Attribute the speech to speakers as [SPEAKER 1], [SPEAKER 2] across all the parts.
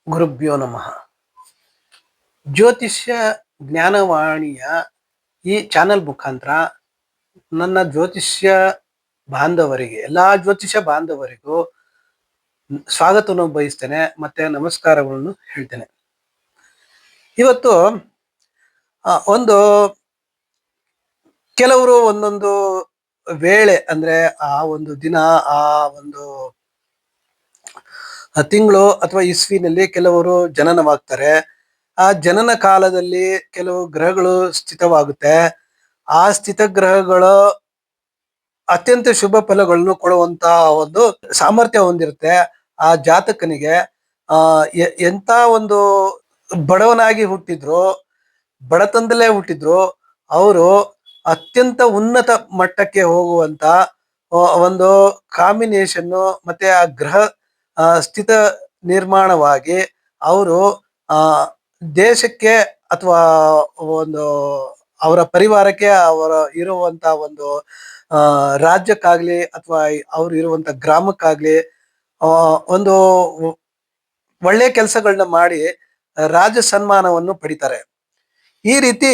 [SPEAKER 1] ಗುರುಭ್ಯೋ ನಮಃ. ಜ್ಯೋತಿಷ್ಯ ಜ್ಞಾನವಾಣಿಯ ಈ ಚಾನೆಲ್ ಮುಖಾಂತರ ನನ್ನ ಜ್ಯೋತಿಷ್ಯ ಬಾಂಧವರಿಗೆ, ಎಲ್ಲಾ ಜ್ಯೋತಿಷ್ಯ ಬಾಂಧವರಿಗೂ ಸ್ವಾಗತವನ್ನು ಬಯಸ್ತೇನೆ, ಮತ್ತೆ ನಮಸ್ಕಾರಗಳನ್ನು ಹೇಳ್ತೇನೆ. ಇವತ್ತು ಒಂದು ಕೆಲವರು ಒಂದೊಂದು ವೇಳೆ ಅಂದ್ರೆ ಆ ಒಂದು ದಿನ, ಆ ಒಂದು ತಿಂಗಳು ಅಥವಾ ಇಸ್ವಿನಲ್ಲಿ ಕೆಲವರು ಜನನವಾಗ್ತಾರೆ. ಆ ಜನನ ಕಾಲದಲ್ಲಿ ಕೆಲವು ಗ್ರಹಗಳು ಸ್ಥಿತವಾಗುತ್ತೆ. ಆ ಸ್ಥಿತ ಗ್ರಹಗಳು ಅತ್ಯಂತ ಶುಭ ಫಲಗಳನ್ನು ಕೊಡುವಂತ ಒಂದು ಸಾಮರ್ಥ್ಯ ಹೊಂದಿರುತ್ತೆ ಆ ಜಾತಕನಿಗೆ. ಆ ಎಂತ ಒಂದು ಬಡವನಾಗಿ ಹುಟ್ಟಿದ್ರು, ಬಡತನದಲ್ಲೇ ಹುಟ್ಟಿದ್ರು, ಅವರು ಅತ್ಯಂತ ಉನ್ನತ ಮಟ್ಟಕ್ಕೆ ಹೋಗುವಂತ ಒಂದು ಕಾಂಬಿನೇಷನ್ನು ಮತ್ತೆ ಆ ಗ್ರಹ ಸ್ಥಿತ ನಿರ್ಮಾಣವಾಗಿ ಅವರು ಆ ದೇಶಕ್ಕೆ ಅಥವಾ ಒಂದು ಅವರ ಪರಿವಾರಕ್ಕೆ, ಅವರ ಇರುವಂತ ಒಂದು ರಾಜ್ಯಕ್ಕಾಗ್ಲಿ ಅಥವಾ ಅವ್ರು ಇರುವಂತ ಗ್ರಾಮಕ್ಕಾಗ್ಲಿ ಒಂದು ಒಳ್ಳೆ ಕೆಲಸಗಳನ್ನ ಮಾಡಿ ರಾಜ ಸನ್ಮಾನವನ್ನು ಪಡಿತಾರೆ. ಈ ರೀತಿ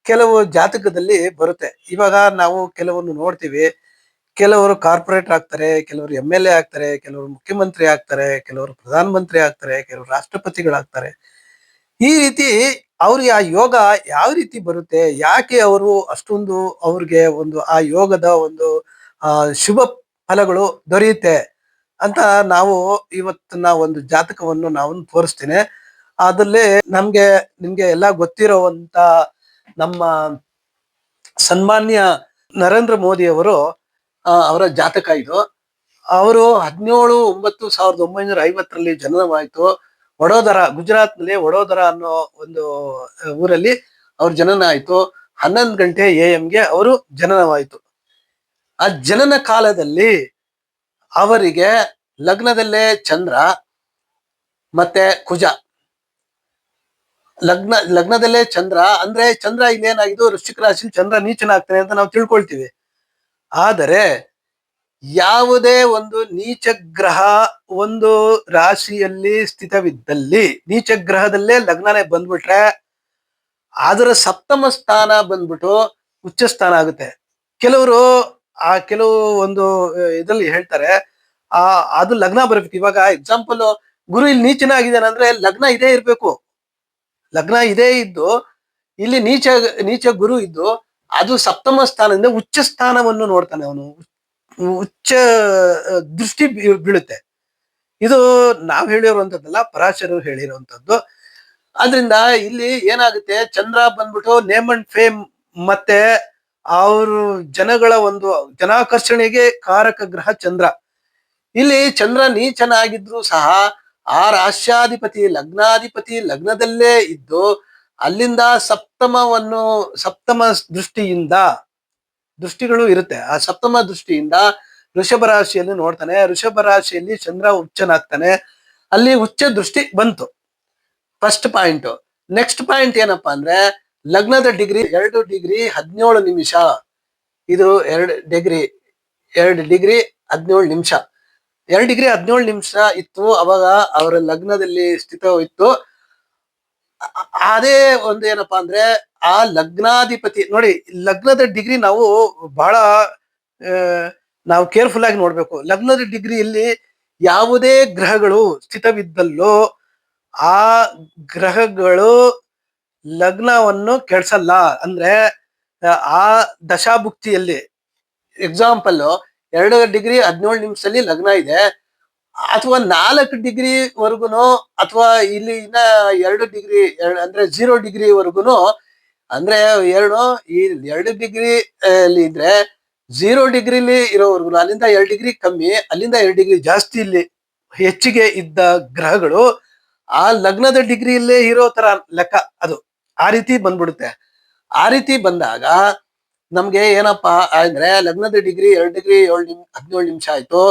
[SPEAKER 1] ಕೆಲವು ಜಾತಕದಲ್ಲಿ ಬರುತ್ತೆ. ಇವಾಗ ನಾವು ಕೆಲವನ್ನು ನೋಡ್ತೀವಿ. ಕೆಲವರು ಕಾರ್ಪೊರೇಟರ್ ಆಗ್ತಾರೆ, ಕೆಲವರು MLA ಆಗ್ತಾರೆ, ಕೆಲವರು ಮುಖ್ಯಮಂತ್ರಿ ಆಗ್ತಾರೆ, ಕೆಲವರು ಪ್ರಧಾನ ಮಂತ್ರಿ ಆಗ್ತಾರೆ, ಕೆಲವರು ರಾಷ್ಟ್ರಪತಿಗಳಾಗ್ತಾರೆ. ಈ ರೀತಿ ಅವ್ರಿಗೆ ಆ ಯೋಗ ಯಾವ ರೀತಿ ಬರುತ್ತೆ, ಯಾಕೆ ಅವರು ಅಷ್ಟೊಂದು ಅವ್ರಿಗೆ ಒಂದು ಆ ಯೋಗದ ಒಂದು ಶುಭ ಫಲಗಳು ದೊರೆಯುತ್ತೆ ಅಂತ ನಾವು ಇವತ್ತಿನ ಒಂದು ಜಾತಕವನ್ನು ನಾವು ತೋರಿಸ್ತೇನೆ. ಅದರಲ್ಲಿ ನಿಮ್ಗೆ ಎಲ್ಲ ಗೊತ್ತಿರುವಂತ ನಮ್ಮ ಸನ್ಮಾನ್ಯ ನರೇಂದ್ರ ಮೋದಿ ಅವರು ಅವರ ಜಾತಕ ಇದು. ಅವರು 17/9/1950 ಜನನವಾಯಿತು. ವಡೋದರ, ಗುಜರಾತ್ ನಲ್ಲಿ ವಡೋದರ ಅನ್ನೋ ಒಂದು ಊರಲ್ಲಿ ಅವ್ರ ಜನನ ಆಯ್ತು. 11 ಗಂಟೆ AM ಗೆ ಅವರು ಜನನವಾಯಿತು. ಆ ಜನನ ಕಾಲದಲ್ಲಿ ಅವರಿಗೆ ಲಗ್ನದಲ್ಲೇ ಚಂದ್ರ ಮತ್ತೆ ಕುಜ. ಲಗ್ನದಲ್ಲೇ ಚಂದ್ರ ಅಂದ್ರೆ ಚಂದ್ರ ಇಲ್ಲೇನಾಗಿದ್ದು ವೃಶ್ಚಿಕ ರಾಶಿ ಚಂದ್ರ ನೀಚನಾಗ್ತಾನೆ ಅಂತ ನಾವು ತಿಳ್ಕೊಳ್ತೀವಿ. ಆದರೆ ಯಾವುದೇ ಒಂದು ನೀಚ ಗ್ರಹ ಒಂದು ರಾಶಿಯಲ್ಲಿ ಸ್ಥಿತವಿದ್ದಲ್ಲಿ, ನೀಚ ಗ್ರಹದಲ್ಲೇ ಲಗ್ನನೇ ಬಂದ್ಬಿಟ್ರೆ ಅದರ ಸಪ್ತಮ ಸ್ಥಾನ ಬಂದ್ಬಿಟ್ಟು ಉಚ್ಚ ಸ್ಥಾನ ಆಗುತ್ತೆ. ಕೆಲವು ಒಂದು ಇದ್ರಲ್ಲಿ ಹೇಳ್ತಾರೆ ಅದು ಲಗ್ನ ಬರ್ಬೇಕು. ಇವಾಗ ಎಕ್ಸಾಂಪಲ್, ಗುರು ಇಲ್ಲಿ ನೀಚನಾಗಿದ್ದಾನೆ ಅಂದ್ರೆ ಲಗ್ನ ಇದೇ ಇರ್ಬೇಕು. ಲಗ್ನ ಇದೇ ಇದ್ದು ಇಲ್ಲಿ ನೀಚ ಗುರು ಇದ್ದು ಅದು ಸಪ್ತಮ ಸ್ಥಾನದಿಂದ ಉಚ್ಚ ಸ್ಥಾನವನ್ನು ನೋಡ್ತಾನೆ. ಅವನು ಉಚ್ಚ ದೃಷ್ಟಿ ಬೀಳುತ್ತೆ. ಇದು ನಾವ್ ಹೇಳಿರುವಂತದ್ದಲ್ಲ, ಪರಾಶರರು ಹೇಳಿರುವಂತದ್ದು. ಆದ್ರಿಂದ ಇಲ್ಲಿ ಏನಾಗುತ್ತೆ, ಚಂದ್ರ ಬಂದ್ಬಿಟ್ಟು ನೇಮ್ ಅಂಡ್ ಫೇಮ್ ಮತ್ತೆ ಅವರು ಜನಗಳ ಒಂದು ಜನಾಕರ್ಷಣೆಗೆ ಕಾರಕ ಗ್ರಹ ಚಂದ್ರ. ಇಲ್ಲಿ ಚಂದ್ರ ನೀಚನಾಗಿದ್ರು ಸಹ ಆ ರಾಶ್ಯಾಧಿಪತಿ ಲಗ್ನಾಧಿಪತಿ ಲಗ್ನದಲ್ಲೇ ಇದ್ದು ಅಲ್ಲಿಂದ ಸಪ್ತಮ ದೃಷ್ಟಿಗಳು ಇರುತ್ತೆ. ಆ ಸಪ್ತಮ ದೃಷ್ಟಿಯಿಂದ ವೃಷಭ ರಾಶಿಯಲ್ಲಿ ನೋಡ್ತಾನೆ. ವೃಷಭ ರಾಶಿಯಲ್ಲಿ ಚಂದ್ರ ಉಚ್ಚನಾಗ್ತಾನೆ. ಅಲ್ಲಿ ಉಚ್ಚ ದೃಷ್ಟಿ ಬಂತು, ಫಸ್ಟ್ ಪಾಯಿಂಟ್. ನೆಕ್ಸ್ಟ್ ಪಾಯಿಂಟ್ ಏನಪ್ಪಾ ಅಂದ್ರೆ, ಲಗ್ನದ ಡಿಗ್ರಿ 2 ಡಿಗ್ರಿ 17 ನಿಮಿಷ. ಇದು 2 ಡಿಗ್ರಿ 17 ನಿಮಿಷ. 2 ಡಿಗ್ರಿ 17 ನಿಮಿಷ ಇತ್ತು ಅವಾಗ ಅವರ ಲಗ್ನದಲ್ಲಿ ಸ್ಥಿತವಿತ್ತು. ಅದೇ ಒಂದು ಏನಪ್ಪಾ ಅಂದ್ರೆ, ಆ ಲಗ್ನಾಧಿಪತಿ ನೋಡಿ, ಲಗ್ನದ ಡಿಗ್ರಿ ನಾವು ಬಹಳ ನಾವು ಕೇರ್ಫುಲ್ ಆಗಿ ನೋಡ್ಬೇಕು. ಲಗ್ನದ ಡಿಗ್ರಿಯಲ್ಲಿ ಯಾವುದೇ ಗ್ರಹಗಳು ಸ್ಥಿತವಿದ್ದಲ್ಲೋ ಆ ಗ್ರಹಗಳು ಲಗ್ನವನ್ನು ಕೆಡ್ಸಲ್ಲ. ಅಂದ್ರೆ ಆ ದಶಾಭುಕ್ತಿಯಲ್ಲಿ ಎಕ್ಸಾಂಪಲ್ 2 ಡಿಗ್ರಿ 17 ನಿಮಿಷದಲ್ಲಿ ಲಗ್ನ ಇದೆ, ಅಥವಾ 4 ಡಿಗ್ರಿವರೆಗೂ, ಅಥವಾ ಇಲ್ಲಿ ಇನ್ನ 2 ಡಿಗ್ರಿ ಅಂದ್ರೆ 0 ಡಿಗ್ರಿವರೆಗೂ, ಅಂದ್ರೆ ಈ 2 ಡಿಗ್ರಿ ಅಲ್ಲಿ ಇದ್ರೆ 0 ಡಿಗ್ರಿಲಿ ಇರೋವರೆಗೂ, ಅಲ್ಲಿಂದ 2 ಡಿಗ್ರಿ ಕಮ್ಮಿ, ಅಲ್ಲಿಂದ 2 ಡಿಗ್ರಿ ಜಾಸ್ತಿ ಇಲ್ಲಿ ಹೆಚ್ಚಿಗೆ ಇದ್ದ ಗ್ರಹಗಳು ಆ ಲಗ್ನದ ಡಿಗ್ರಿಯಲ್ಲೇ ಇರೋ ತರ ಲೆಕ್ಕ. ಅದು ಆ ರೀತಿ ಬಂದ್ಬಿಡುತ್ತೆ. ಆ ರೀತಿ ಬಂದಾಗ ನಮ್ಗೆ ಏನಪ್ಪಾ ಅಂದ್ರೆ, ಲಗ್ನದ ಡಿಗ್ರಿ 2 ಡಿಗ್ರಿ 17 ನಿಮಿಷ ಆಯ್ತು.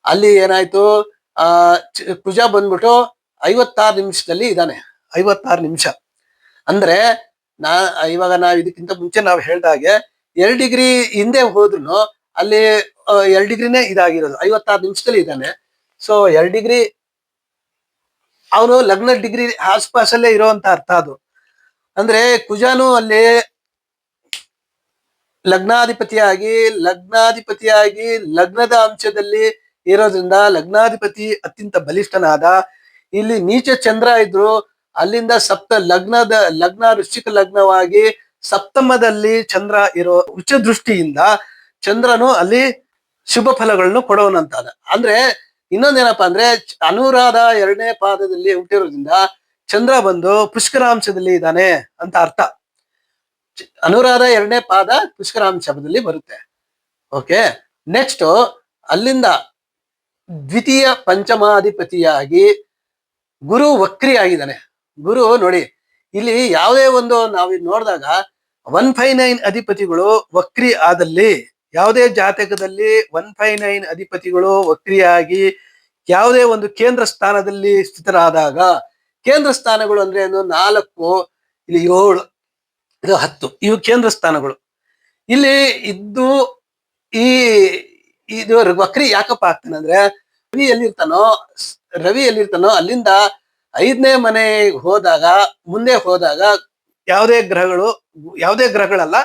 [SPEAKER 1] ಅಲ್ಲಿ ಏನಾಯ್ತು, ಕುಜ ಬಂದ್ಬಿಟ್ಟು 56 ನಿಮಿಷದಲ್ಲಿ ಇದ್ದಾನೆ. 56 ನಿಮಿಷ ಅಂದ್ರೆ ಇವಾಗ ಇದಕ್ಕಿಂತ ಮುಂಚೆ ನಾವು ಹೇಳ್ದಾಗೆ 2 ಡಿಗ್ರಿ ಹಿಂದೆ ಹೋದ್ರು ಅಲ್ಲಿ 2 ಡಿಗ್ರಿನೇ ಇದಾಗಿರೋದು. 56 ನಿಮಿಷದಲ್ಲಿ ಇದ್ದಾನೆ. ಸೊ 2 ಡಿಗ್ರಿ ಅವನು ಲಗ್ನ ಡಿಗ್ರಿ ಆಸ್ಪಾಸಲ್ಲೇ ಇರುವಂತ ಅರ್ಥ ಅದು. ಅಂದ್ರೆ ಕುಜಾನು ಅಲ್ಲಿ ಲಗ್ನಾಧಿಪತಿಯಾಗಿ ಲಗ್ನದ ಅಂಶದಲ್ಲಿ ಇರೋದ್ರಿಂದ ಲಗ್ನಾಧಿಪತಿ ಅತ್ಯಂತ ಬಲಿಷ್ಠನಾದ. ಇಲ್ಲಿ ನೀಚ ಚಂದ್ರ ಇದ್ರು, ಅಲ್ಲಿಂದ ಲಗ್ನ ವೃಶ್ಚಿಕ ಲಗ್ನವಾಗಿ ಸಪ್ತಮದಲ್ಲಿ ಚಂದ್ರ ಇರೋ ಉಚ್ಚ ದೃಷ್ಟಿಯಿಂದ ಚಂದ್ರನು ಅಲ್ಲಿ ಶುಭ ಫಲಗಳನ್ನು ಕೊಡೋನಂತಾದ. ಅಂದ್ರೆ ಇನ್ನೊಂದೇನಪ್ಪಾ ಅಂದ್ರೆ ಅನುರಾಧ 2ನೇ ಪಾದದಲ್ಲಿ ಹುಟ್ಟಿರೋದ್ರಿಂದ ಚಂದ್ರ ಬಂದು ಪುಷ್ಕರಾಂಶದಲ್ಲಿ ಇದ್ದಾನೆ ಅಂತ ಅರ್ಥ. ಅನುರಾಧ 2ನೇ ಪಾದ ಪುಷ್ಕರಾಂಶದಲ್ಲಿ ಬರುತ್ತೆ. ಓಕೆ, ನೆಕ್ಸ್ಟ್ ಅಲ್ಲಿಂದ ದ್ವಿತೀಯ ಪಂಚಮಾಧಿಪತಿಯಾಗಿ ಗುರು ವಕ್ರಿ ಆಗಿದ್ದಾನೆ. ಗುರು ನೋಡಿ, ಇಲ್ಲಿ ಯಾವುದೇ ಒಂದು ನಾವು ನೋಡಿದಾಗ 159 ಅಧಿಪತಿಗಳು ವಕ್ರಿ ಆದಲ್ಲಿ, ಯಾವುದೇ ಜಾತಕದಲ್ಲಿ 159 ಅಧಿಪತಿಗಳು ವಕ್ರಿಯಾಗಿ ಯಾವುದೇ ಒಂದು ಕೇಂದ್ರ ಸ್ಥಾನದಲ್ಲಿ ಸ್ಥಿತರಾದಾಗ, ಕೇಂದ್ರ ಸ್ಥಾನಗಳು ಅಂದ್ರೆ ಏನು, 4, ಇಲ್ಲಿ 7, ಇದು 10, ಇವು ಕೇಂದ್ರ ಸ್ಥಾನಗಳು. ಇಲ್ಲಿ ಇದ್ದು ಈ ಇದು ವಕ್ರಿ ಯಾಕಪ್ಪ ಆಗ್ತಾನೆ ಅಂದ್ರೆ, ರವಿ ಎಲ್ಲಿರ್ತಾನೋ ಅಲ್ಲಿಂದ 5ನೇ ಮನೆ ಮುಂದೆ ಹೋದಾಗ ಯಾವುದೇ ಗ್ರಹಗಳಲ್ಲ,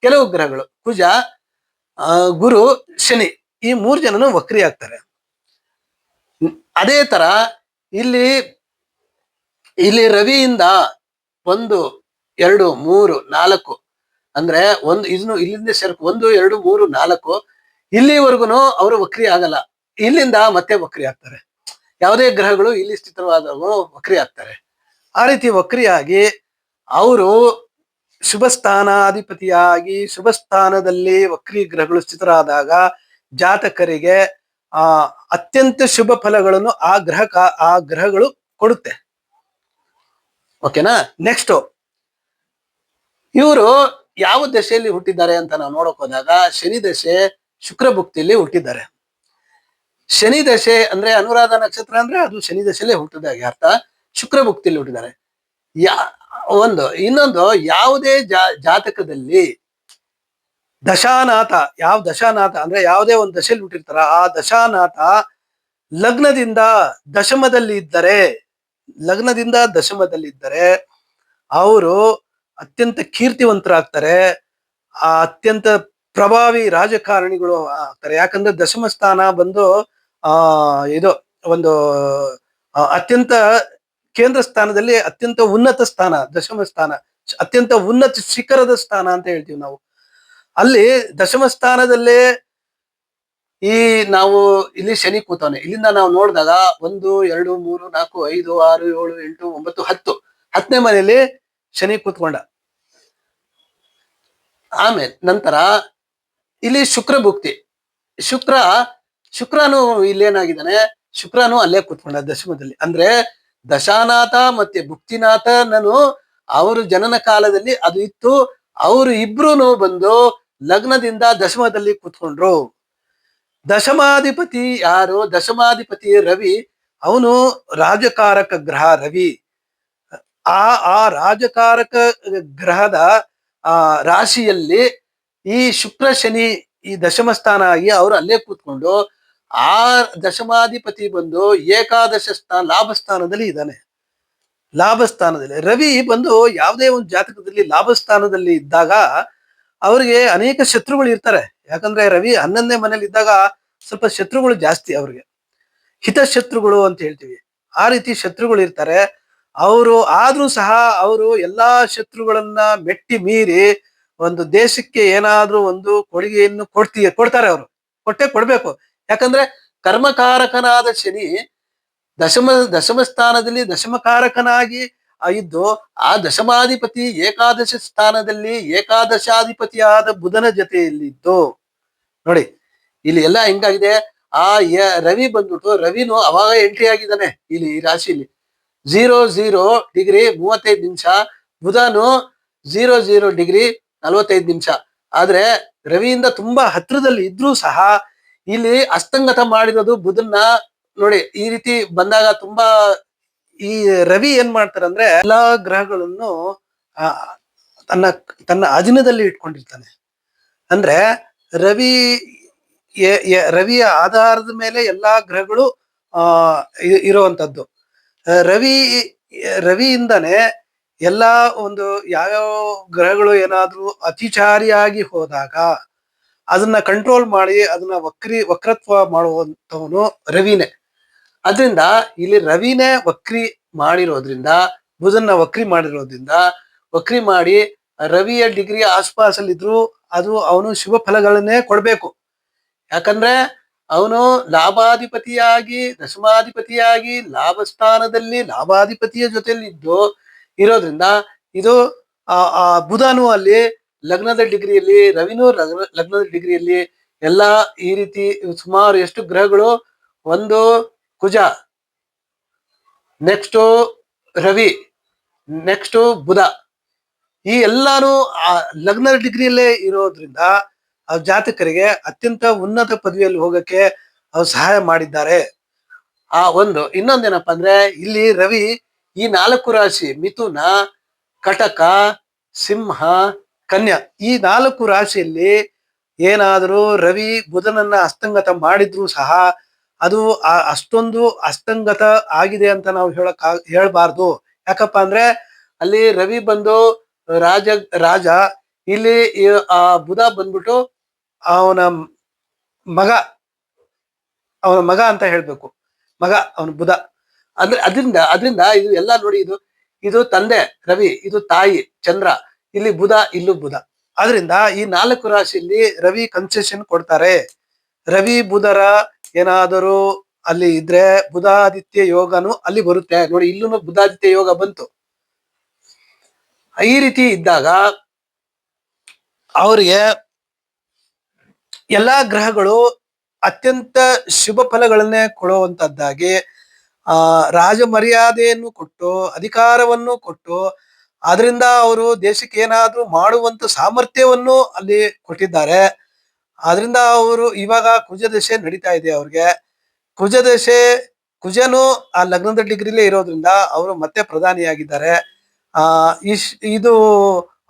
[SPEAKER 1] ಕೆಲವು ಗ್ರಹಗಳು ಕುಜ, ಗುರು, ಶನಿ, ಈ 3 ಜನನು ವಕ್ರಿ ಆಗ್ತಾರೆ. ಅದೇ ತರ ಇಲ್ಲಿ ರವಿಯಿಂದ 1, 2, 3, 4 ಅಂದ್ರೆ ಇಲ್ಲಿಂದ ಸೇರ್ಕು 1, 2, 3, 4 ಇಲ್ಲಿವರೆಗೂ ಅವರು ವಕ್ರಿ ಆಗಲ್ಲ. ಇಲ್ಲಿಂದ ಮತ್ತೆ ವಕ್ರಿ ಆಗ್ತಾರೆ. ಯಾವುದೇ ಗ್ರಹಗಳು ಇಲ್ಲಿ ಸ್ಥಿತವಾದವು ವಕ್ರಿ ಆಗ್ತಾರೆ. ಆ ರೀತಿ ವಕ್ರಿಯಾಗಿ ಅವರು ಶುಭ ಸ್ಥಾನಾಧಿಪತಿಯಾಗಿ ಶುಭ ಸ್ಥಾನದಲ್ಲಿ ವಕ್ರಿ ಗ್ರಹಗಳು ಸ್ಥಿತರಾದಾಗ ಜಾತಕರಿಗೆ ಅತ್ಯಂತ ಶುಭ ಫಲಗಳನ್ನು ಆ ಗ್ರಹಗಳು ಕೊಡುತ್ತೆ. ಓಕೆನಾ. ನೆಕ್ಸ್ಟ್ ಇವರು ಯಾವ ದಶೆಯಲ್ಲಿ ಹುಟ್ಟಿದ್ದಾರೆ ಅಂತ ನಾವು ನೋಡಕ್ ಹೋದಾಗ ಶನಿ ದಶೆ ಶುಕ್ರ ಭುಕ್ತಿಯಲ್ಲಿ ಹುಟ್ಟಿದ್ದಾರೆ. ಶನಿ ದಶೆ ಅಂದ್ರೆ ಅನುರಾಧ ನಕ್ಷತ್ರ ಅಂದ್ರೆ ಅದು ಶನಿ ದಶೆಯಲ್ಲೇ ಹುಟ್ಟಿದಾಗ ಅರ್ಥ. ಶುಕ್ರ ಭುಕ್ತಿಯಲ್ಲಿ ಹುಟ್ಟಿದ್ದಾರೆ. ಇನ್ನೊಂದು ಯಾವುದೇ ಜಾತಕದಲ್ಲಿ ದಶಾನಾಥ ಅಂದ್ರೆ ಯಾವುದೇ ಒಂದು ದಶೆಯಲ್ಲಿ ಹುಟ್ಟಿರ್ತಾರ, ಆ ದಶಾನಾಥ ಲಗ್ನದಿಂದ ದಶಮದಲ್ಲಿ ಇದ್ದರೆ ಅವರು ಅತ್ಯಂತ ಕೀರ್ತಿವಂತರಾಗ್ತಾರೆ, ಅತ್ಯಂತ ಪ್ರಭಾವಿ ರಾಜಕಾರಣಿಗಳು ಆಗ್ತಾರೆ. ಯಾಕಂದ್ರೆ ದಶಮ ಸ್ಥಾನ ಬಂದು ಇದು ಒಂದು ಅತ್ಯಂತ ಕೇಂದ್ರ ಸ್ಥಾನದಲ್ಲಿ ಅತ್ಯಂತ ಉನ್ನತ ಸ್ಥಾನ, ದಶಮ ಸ್ಥಾನ ಅತ್ಯಂತ ಉನ್ನತ ಶಿಖರದ ಸ್ಥಾನ ಅಂತ ಹೇಳ್ತೀವಿ ನಾವು. ಅಲ್ಲಿ ದಶಮ ಸ್ಥಾನದಲ್ಲೇ ನಾವು ಇಲ್ಲಿ ಶನಿ ಕೂತವನೆ. ಇಲ್ಲಿಂದ ನಾವು ನೋಡಿದಾಗ 1, 2, 3, 4, 5, 6, 7, 8, 9, 10ನೇ ಮನೆಯಲ್ಲಿ ಶನಿ ಕೂತ್ಕೊಂಡ. ಆಮೇಲೆ ನಂತರ ಇಲ್ಲಿ ಶುಕ್ರ ಭುಕ್ತಿ. ಶುಕ್ರನು ಇಲ್ಲೇನಾಗಿದ್ದಾನೆ, ಶುಕ್ರನು ಅಲ್ಲೇ ಕೂತ್ಕೊಂಡ ದಶಮದಲ್ಲಿ. ಅಂದ್ರೆ ದಶಾನಾಥ ಮತ್ತೆ ಭುಕ್ತಿನಾಥನನು ಅವರು ಜನನ ಕಾಲದಲ್ಲಿ ಅದು ಇತ್ತು. ಅವರು ಇಬ್ರು ಬಂದು ಲಗ್ನದಿಂದ ದಶಮದಲ್ಲಿ ಕೂತ್ಕೊಂಡ್ರು. ದಶಮಾಧಿಪತಿ ಯಾರು? ದಶಮಾಧಿಪತಿ ರವಿ. ಅವನು ರಾಜಕಾರಕ ಗ್ರಹ ರವಿ. ಆ ರಾಜಕಾರಕ ಗ್ರಹದ ರಾಶಿಯಲ್ಲಿ ಈ ಶುಕ್ರ ಶನಿ ಈ ದಶಮ ಸ್ಥಾನ ಆಗಿ ಅವರು ಅಲ್ಲೇ ಕೂತ್ಕೊಂಡು ಆ ದಶಮಾಧಿಪತಿ ಬಂದು ಏಕಾದಶ ಲಾಭ ಸ್ಥಾನದಲ್ಲಿ ಇದ್ದಾನೆ. ಲಾಭ ಸ್ಥಾನದಲ್ಲಿ ರವಿ ಬಂದು ಯಾವುದೇ ಒಂದು ಜಾತಕದಲ್ಲಿ ಲಾಭ ಸ್ಥಾನದಲ್ಲಿ ಇದ್ದಾಗ ಅವ್ರಿಗೆ ಅನೇಕ ಶತ್ರುಗಳು ಇರ್ತಾರೆ. ಯಾಕಂದ್ರೆ ರವಿ 11ನೇ ಮನೇಲಿ ಇದ್ದಾಗ ಸ್ವಲ್ಪ ಶತ್ರುಗಳು ಜಾಸ್ತಿ, ಅವ್ರಿಗೆ ಹಿತಶತ್ರುಗಳು ಅಂತ ಹೇಳ್ತೀವಿ. ಆ ರೀತಿ ಶತ್ರುಗಳು ಇರ್ತಾರೆ. ಆದ್ರೂ ಸಹ ಅವರು ಎಲ್ಲಾ ಶತ್ರುಗಳನ್ನ ಮೆಟ್ಟಿ ಮೀರಿ ಒಂದು ದೇಶಕ್ಕೆ ಏನಾದ್ರೂ ಒಂದು ಕೊಡುಗೆಯನ್ನು ಕೊಡ್ತಾರೆ. ಅವರು ಕೊಡ್ಬೇಕು. ಯಾಕಂದ್ರೆ ಕರ್ಮಕಾರಕನಾದ ಶನಿ ದಶಮ ಸ್ಥಾನದಲ್ಲಿ ದಶಮಕಾರಕನಾಗಿ ಇದ್ದು, ಆ ದಶಮಾಧಿಪತಿ ಏಕಾದಶ ಸ್ಥಾನದಲ್ಲಿ ಏಕಾದಶಾಧಿಪತಿಯಾದ ಬುಧನ ಜೊತೆಯಲ್ಲಿದ್ದು ನೋಡಿ ಇಲ್ಲಿ ಎಲ್ಲ ಹೆಂಗಾಗಿದೆ. ರವಿ ಬಂದ್ಬಿಟ್ಟು ರವಿನು ಅವಾಗ ಎಂಟ್ರಿ ಆಗಿದ್ದಾನೆ ಇಲ್ಲಿ ಈ ರಾಶಿಯಲ್ಲಿ 00 ಡಿಗ್ರಿ 35 ನಿಮಿಷ, ಬುಧನು 00 ಡಿಗ್ರಿ 45 ನಿಮಿಷ. ಆದ್ರೆ ರವಿಯಿಂದ ತುಂಬಾ ಹತ್ರದಲ್ಲಿ ಇದ್ರೂ ಸಹ ಇಲ್ಲಿ ಅಸ್ತಂಗತ ಮಾಡಿರೋದು ಬುಧನ್ನ ನೋಡಿ. ಈ ರೀತಿ ಬಂದಾಗ ತುಂಬಾ ಈ ರವಿ ಏನ್ ಮಾಡ್ತಾರಂದ್ರೆ ಎಲ್ಲಾ ಗ್ರಹಗಳನ್ನು ತನ್ನ ಅಧೀನದಲ್ಲಿ ಇಟ್ಕೊಂಡಿರ್ತಾನೆ. ಅಂದ್ರೆ ರವಿಯ ಆಧಾರದ ಮೇಲೆ ಎಲ್ಲಾ ಗ್ರಹಗಳು ಇರುವಂತದ್ದು. ರವಿ ರವಿಯಿಂದನೇ ಎಲ್ಲಾ ಒಂದು ಯಾವ್ಯಾವ ಗ್ರಹಗಳು ಏನಾದ್ರೂ ಅತಿಚಾರಿಯಾಗಿ ಹೋದಾಗ ಅದನ್ನ ಕಂಟ್ರೋಲ್ ಮಾಡಿ ಅದನ್ನ ವಕ್ರತ್ವ ಮಾಡುವಂತವನು ರವಿನೇ. ಅದರಿಂದ ಇಲ್ಲಿ ರವಿನೇ ವಕ್ರಿ ಮಾಡಿರೋದ್ರಿಂದ, ಬುಧನ್ನ ವಕ್ರಿ ಮಾಡಿರೋದ್ರಿಂದ, ವಕ್ರಿ ಮಾಡಿ ರವಿಯ ಡಿಗ್ರಿ ಆಸ್ಪಾಸಲ್ಲಿದ್ರು ಅದು ಅವನು ಶುಭ ಫಲಗಳನ್ನೇ ಕೊಡ್ಬೇಕು. ಯಾಕಂದ್ರೆ ಅವನು ಲಾಭಾಧಿಪತಿಯಾಗಿ ದಶಮಾಧಿಪತಿಯಾಗಿ ಲಾಭ ಸ್ಥಾನದಲ್ಲಿ ಲಾಭಾಧಿಪತಿಯ ಜೊತೆಲಿ ಇರೋದ್ರಿಂದ ಇದು ಆ ಬುಧನು ಅಲ್ಲಿ ಲಗ್ನದ ಡಿಗ್ರಿಯಲ್ಲಿ, ರವಿನೂ ಲಗ್ನದ ಡಿಗ್ರಿಯಲ್ಲಿ, ಎಲ್ಲಾ ಈ ರೀತಿ ಸುಮಾರು ಎಷ್ಟು ಗ್ರಹಗಳು, ಒಂದು ಕುಜ, ನೆಕ್ಸ್ಟ್ ರವಿ, ನೆಕ್ಸ್ಟ್ ಬುಧ, ಈ ಎಲ್ಲಾನು ಆ ಲಗ್ನದ ಡಿಗ್ರಿಯಲ್ಲೇ ಇರೋದ್ರಿಂದ ಆ ಜಾತಕರಿಗೆ ಅತ್ಯಂತ ಉನ್ನತ ಪದವಿಯಲ್ಲಿ ಹೋಗಕ್ಕೆ ಅವ್ರು ಸಹಾಯ ಮಾಡಿದ್ದಾರೆ. ಆ ಒಂದು ಇನ್ನೊಂದೇನಪ್ಪ ಅಂದ್ರೆ ಇಲ್ಲಿ ರವಿ ಈ 4 ರಾಶಿ ಮಿಥುನ, ಕಟಕ, ಸಿಂಹ, ಕನ್ಯಾ, ಈ 4 ರಾಶಿಯಲ್ಲಿ ಏನಾದರೂ ರವಿ ಬುಧನನ್ನ ಅಸ್ತಂಗತ ಮಾಡಿದ್ರು ಸಹ ಅದು ಅಷ್ಟೊಂದು ಅಸ್ತಂಗತ ಆಗಿದೆ ಅಂತ ನಾವು ಹೇಳ್ಬಾರ್ದು. ಯಾಕಪ್ಪ ಅಂದ್ರೆ ಅಲ್ಲಿ ರವಿ ಬಂದು ರಾಜ, ಇಲ್ಲಿ ಆ ಬುಧ ಬಂದ್ಬಿಟ್ಟು ಅವನ ಮಗ ಅಂತ ಹೇಳ್ಬೇಕು, ಮಗ ಅವನ ಬುಧ. ಅಂದ್ರೆ ಅದರಿಂದ ಇದು ಎಲ್ಲ ನೋಡಿ, ಇದು ತಂದೆ ರವಿ, ಇದು ತಾಯಿ ಚಂದ್ರ, ಇಲ್ಲಿ ಬುಧ, ಇಲ್ಲೂ ಬುಧ. ಆದ್ರಿಂದ ಈ 4 ರಾಶಿಯಲ್ಲಿ ರವಿ ಕನ್ಸೆಷನ್ ಕೊಡ್ತಾರೆ. ರವಿ ಬುಧರ ಏನಾದರೂ ಅಲ್ಲಿ ಇದ್ರೆ ಬುಧಾದಿತ್ಯ ಯೋಗನು ಅಲ್ಲಿ ಬರುತ್ತೆ ನೋಡಿ. ಇಲ್ಲೂ ಬುಧಾದಿತ್ಯ ಯೋಗ ಬಂತು. ಈ ರೀತಿ ಇದ್ದಾಗ ಅವರಿಗೆ ಎಲ್ಲಾ ಗ್ರಹಗಳು ಅತ್ಯಂತ ಶುಭ ಫಲಗಳನ್ನೇ ಕೊಡುವಂತದ್ದಾಗಿ ರಾಜ ಮರ್ಯಾದೆಯನ್ನು ಕೊಟ್ಟು, ಅಧಿಕಾರವನ್ನು ಕೊಟ್ಟು, ಅದರಿಂದ ಅವರು ದೇಶಕ್ಕೆ ಏನಾದ್ರೂ ಮಾಡುವಂತ ಸಾಮರ್ಥ್ಯವನ್ನು ಅಲ್ಲಿ ಕೊಟ್ಟಿದ್ದಾರೆ. ಆದ್ರಿಂದ ಅವರು ಇವಾಗ ಕುಜದಶೆ ನಡೀತಾ ಇದೆ ಅವ್ರಿಗೆ. ಕುಜನು ಆ ಲಗ್ನದ ಡಿಗ್ರಿಲೇ ಇರೋದ್ರಿಂದ ಅವರು ಮತ್ತೆ ಪ್ರಧಾನಿಯಾಗಿದ್ದಾರೆ. ಇದು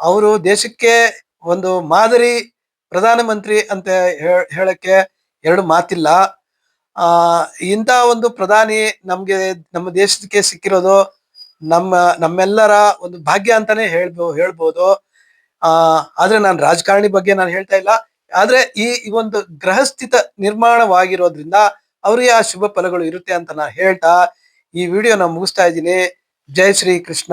[SPEAKER 1] ಅವರು ದೇಶಕ್ಕೆ ಒಂದು ಮಾದರಿ ಪ್ರಧಾನಮಂತ್ರಿ ಅಂತ ಹೇಳಕ್ಕೆ ಎರಡು ಮಾತಿಲ್ಲ. ಇಂಥ ಒಂದು ಪ್ರಧಾನಿ ನಮ್ಮ ದೇಶಕ್ಕೆ ಸಿಕ್ಕಿರೋದು ನಮ್ಮೆಲ್ಲರ ಒಂದು ಭಾಗ್ಯ ಅಂತಾನೆ ಹೇಳ್ಬೋದು. ಆದ್ರೆ ನಾನು ರಾಜಕಾರಣಿ ಬಗ್ಗೆ ನಾನು ಹೇಳ್ತಾ ಇಲ್ಲ. ಆದ್ರೆ ಈ ಒಂದು ಗ್ರಹಸ್ಥಿತ ನಿರ್ಮಾಣವಾಗಿರೋದ್ರಿಂದ ಅವ್ರಿಗೆ ಆ ಶುಭ ಫಲಗಳು ಇರುತ್ತೆ ಅಂತ ನಾನು ಹೇಳ್ತಾ ಈ ವಿಡಿಯೋನ ಮುಗಿಸ್ತಾ ಇದ್ದೀನಿ. ಜೈ ಶ್ರೀ ಕೃಷ್ಣ.